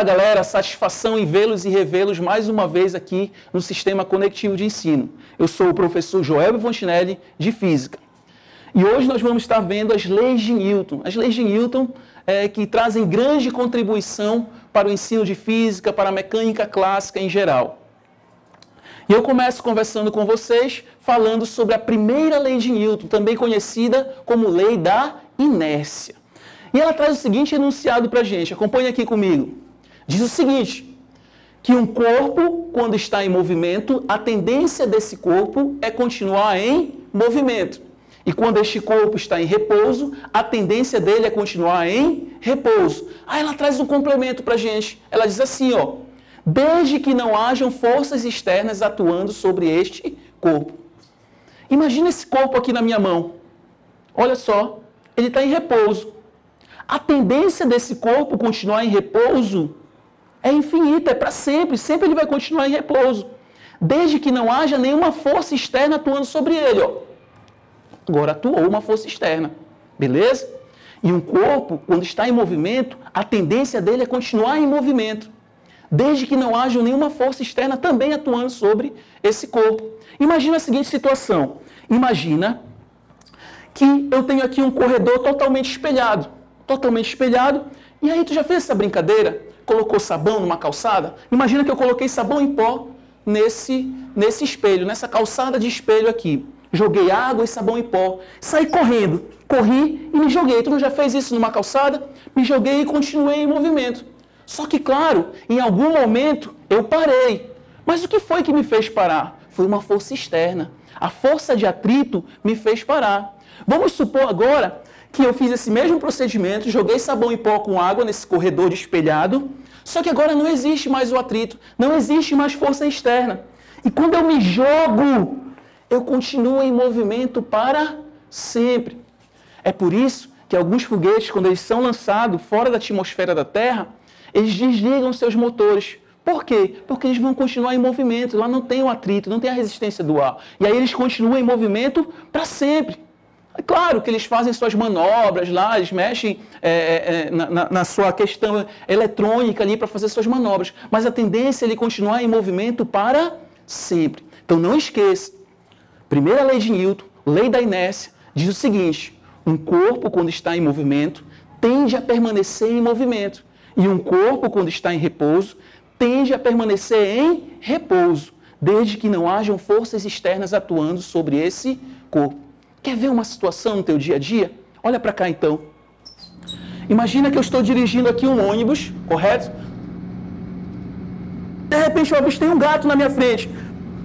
Fala galera, satisfação em vê-los e revê-los mais uma vez aqui no Sistema Conectivo de Ensino. Eu sou o professor Joelber Fontinelli, de Física. E hoje nós vamos estar vendo as leis de Newton. As leis de Newton que trazem grande contribuição para o ensino de Física, para a mecânica clássica em geral. E eu começo conversando com vocês, falando sobre a primeira lei de Newton, também conhecida como lei da inércia. E ela traz o seguinte enunciado para a gente, acompanhe aqui comigo. Diz o seguinte, que um corpo, quando está em movimento, a tendência desse corpo é continuar em movimento. E quando este corpo está em repouso, a tendência dele é continuar em repouso. Aí ela traz um complemento para a gente. Ela diz assim, ó, desde que não hajam forças externas atuando sobre este corpo. Imagina esse corpo aqui na minha mão. Olha só, ele está em repouso. A tendência desse corpo continuar em repouso é infinita, é para sempre. Sempre ele vai continuar em repouso. Desde que não haja nenhuma força externa atuando sobre ele. Ó. Agora atuou uma força externa. Beleza? E um corpo, quando está em movimento, a tendência dele é continuar em movimento. Desde que não haja nenhuma força externa também atuando sobre esse corpo. Imagina a seguinte situação. Imagina que eu tenho aqui um corredor totalmente espelhado. E aí tu já fez essa brincadeira? Colocou sabão numa calçada? Imagina que eu coloquei sabão em pó nesse espelho, nessa calçada de espelho aqui. Joguei água e sabão em pó. Saí correndo. Corri e me joguei. Tu não já fez isso numa calçada? Me joguei e continuei em movimento. Só que, claro, em algum momento eu parei. Mas o que foi que me fez parar? Foi uma força externa. A força de atrito me fez parar. Vamos supor agora que eu fiz esse mesmo procedimento, joguei sabão em pó com água nesse corredor de espelhado, só que agora não existe mais o atrito, não existe mais força externa. E quando eu me jogo, eu continuo em movimento para sempre. É por isso que alguns foguetes, quando eles são lançados fora da atmosfera da Terra, eles desligam seus motores. Por quê? Porque eles vão continuar em movimento, lá não tem o atrito, não tem a resistência do ar. E aí eles continuam em movimento para sempre. É claro que eles fazem suas manobras lá, eles mexem na sua questão eletrônica ali para fazer suas manobras, mas a tendência é ele continuar em movimento para sempre. Então não esqueça, primeira lei de Newton, lei da inércia, diz o seguinte, um corpo quando está em movimento tende a permanecer em movimento e um corpo quando está em repouso tende a permanecer em repouso, desde que não hajam forças externas atuando sobre esse corpo. Quer ver uma situação no teu dia a dia? Olha para cá então. Imagina que eu estou dirigindo aqui um ônibus, correto? De repente eu avistei um gato na minha frente.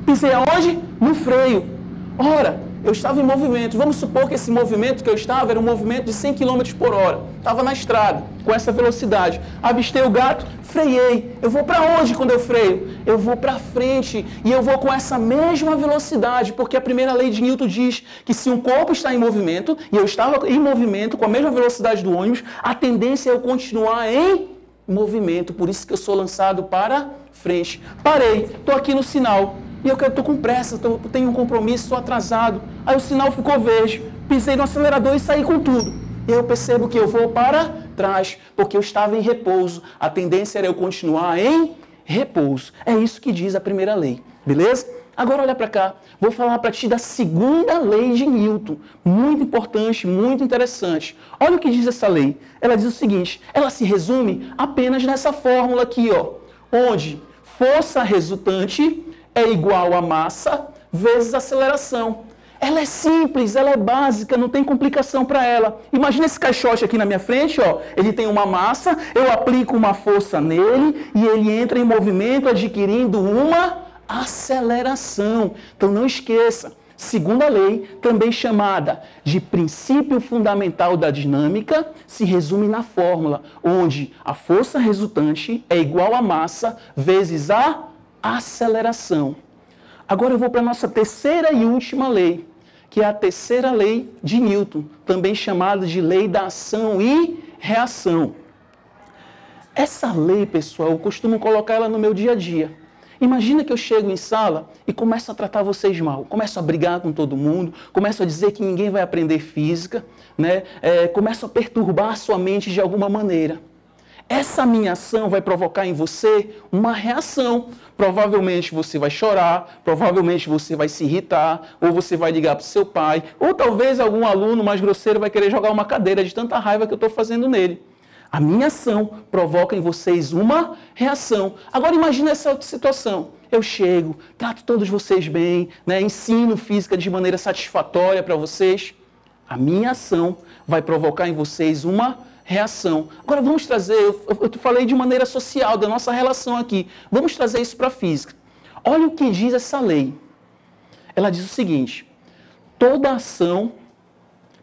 Pisei aonde? No freio. Ora, eu estava em movimento. Vamos supor que esse movimento que eu estava era um movimento de 100 km por hora. Estava na estrada, com essa velocidade. Avistei o gato, freiei. Eu vou para onde quando eu freio? Eu vou para frente e eu vou com essa mesma velocidade, porque a primeira lei de Newton diz que se um corpo está em movimento, e eu estava em movimento com a mesma velocidade do ônibus, a tendência é eu continuar em movimento. Por isso que eu sou lançado para frente. Parei, estou aqui no sinal. E eu estou com pressa, tenho um compromisso, estou atrasado. Aí o sinal ficou verde, pisei no acelerador e saí com tudo. E eu percebo que eu vou para trás, porque eu estava em repouso. A tendência era eu continuar em repouso. É isso que diz a primeira lei, beleza? Agora olha para cá, vou falar para ti da segunda lei de Newton. Muito importante, muito interessante. Olha o que diz essa lei. Ela diz o seguinte, ela se resume apenas nessa fórmula aqui, ó, onde força resultante é igual a massa vezes aceleração. Ela é simples, ela é básica, não tem complicação para ela. Imagina esse caixote aqui na minha frente, ó. Ele tem uma massa, eu aplico uma força nele e ele entra em movimento adquirindo uma aceleração. Então não esqueça, segunda lei, também chamada de princípio fundamental da dinâmica, se resume na fórmula, onde a força resultante é igual a massa vezes a aceleração. Agora eu vou para a nossa terceira e última lei, que é a terceira lei de Newton, também chamada de lei da ação e reação. Essa lei, pessoal, eu costumo colocar ela no meu dia a dia. Imagina que eu chego em sala e começo a tratar vocês mal, começo a brigar com todo mundo, começo a dizer que ninguém vai aprender física, né? Começo a perturbar a sua mente de alguma maneira. essa minha ação vai provocar em você uma reação. Provavelmente você vai chorar, provavelmente você vai se irritar, ou você vai ligar para o seu pai, ou talvez algum aluno mais grosseiro vai querer jogar uma cadeira de tanta raiva que eu estou fazendo nele. A minha ação provoca em vocês uma reação. Agora imagine essa outra situação. Eu chego, trato todos vocês bem, né? Ensino física de maneira satisfatória para vocês. A minha ação vai provocar em vocês uma reação. Agora vamos trazer, eu falei de maneira social, da nossa relação aqui. Vamos trazer isso para a física. Olha o que diz essa lei. Ela diz o seguinte: toda ação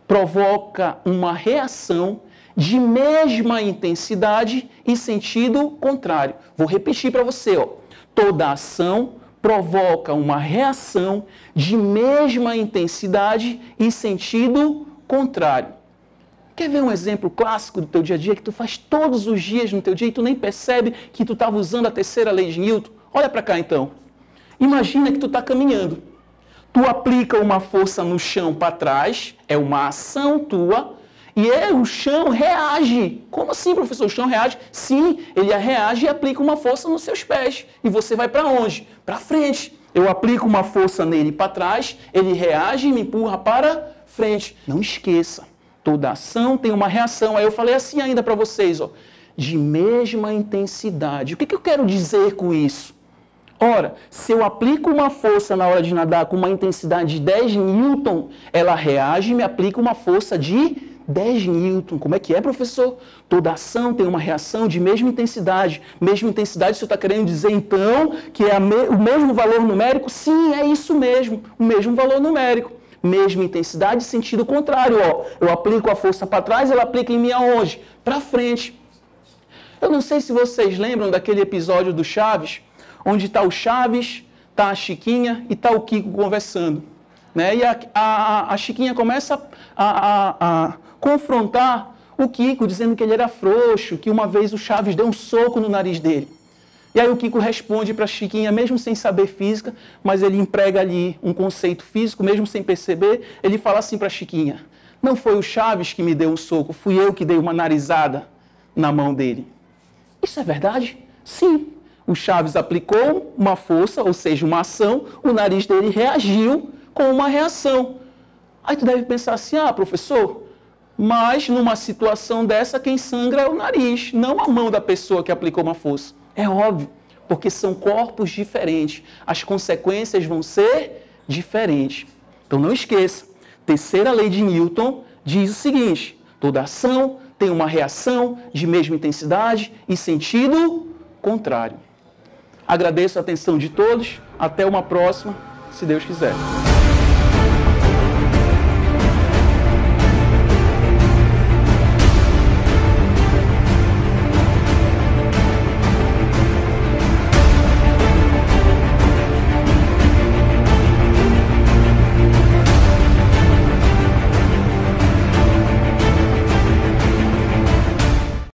provoca uma reação de mesma intensidade e sentido contrário. Vou repetir para você, ó. Toda ação provoca uma reação de mesma intensidade e sentido contrário. Quer ver um exemplo clássico do teu dia a dia que tu faz todos os dias no teu dia e tu nem percebe que tu estava usando a terceira lei de Newton? Olha para cá então. Imagina que tu está caminhando. Tu aplica uma força no chão para trás, é uma ação tua, e o chão reage. Como assim, professor? O chão reage? Sim, ele reage e aplica uma força nos seus pés. E você vai para onde? Para frente. Eu aplico uma força nele para trás, ele reage e me empurra para frente. Não esqueça, toda ação tem uma reação. Aí eu falei assim ainda para vocês, ó, de mesma intensidade. O que eu quero dizer com isso? Ora, se eu aplico uma força na hora de nadar com uma intensidade de 10 newton, ela reage e me aplica uma força de 10 newton. Como é que é, professor? Toda ação tem uma reação de mesma intensidade. Mesma intensidade, você está querendo dizer, então, que é o mesmo valor numérico? Sim, é isso mesmo, o mesmo valor numérico. Mesma intensidade, sentido contrário. Ó. Eu aplico a força para trás, ela aplica em mim aonde? Para frente. Eu não sei se vocês lembram daquele episódio do Chaves, onde está o Chaves, está a Chiquinha e está o Kiko conversando. Né? E a Chiquinha começa a confrontar o Kiko, dizendo que ele era frouxo, que uma vez o Chaves deu um soco no nariz dele. E aí o Kiko responde para a Chiquinha, mesmo sem saber física, mas ele emprega ali um conceito físico, mesmo sem perceber, ele fala assim para a Chiquinha: não foi o Chaves que me deu um soco, fui eu que dei uma narizada na mão dele. Isso é verdade? Sim. O Chaves aplicou uma força, ou seja, uma ação, o nariz dele reagiu com uma reação. Aí tu deve pensar assim, professor, mas numa situação dessa quem sangra é o nariz, não a mão da pessoa que aplicou uma força. É óbvio, porque são corpos diferentes. As consequências vão ser diferentes. Então não esqueça, terceira lei de Newton diz o seguinte: toda ação tem uma reação de mesma intensidade e sentido contrário. Agradeço a atenção de todos. Até uma próxima, se Deus quiser.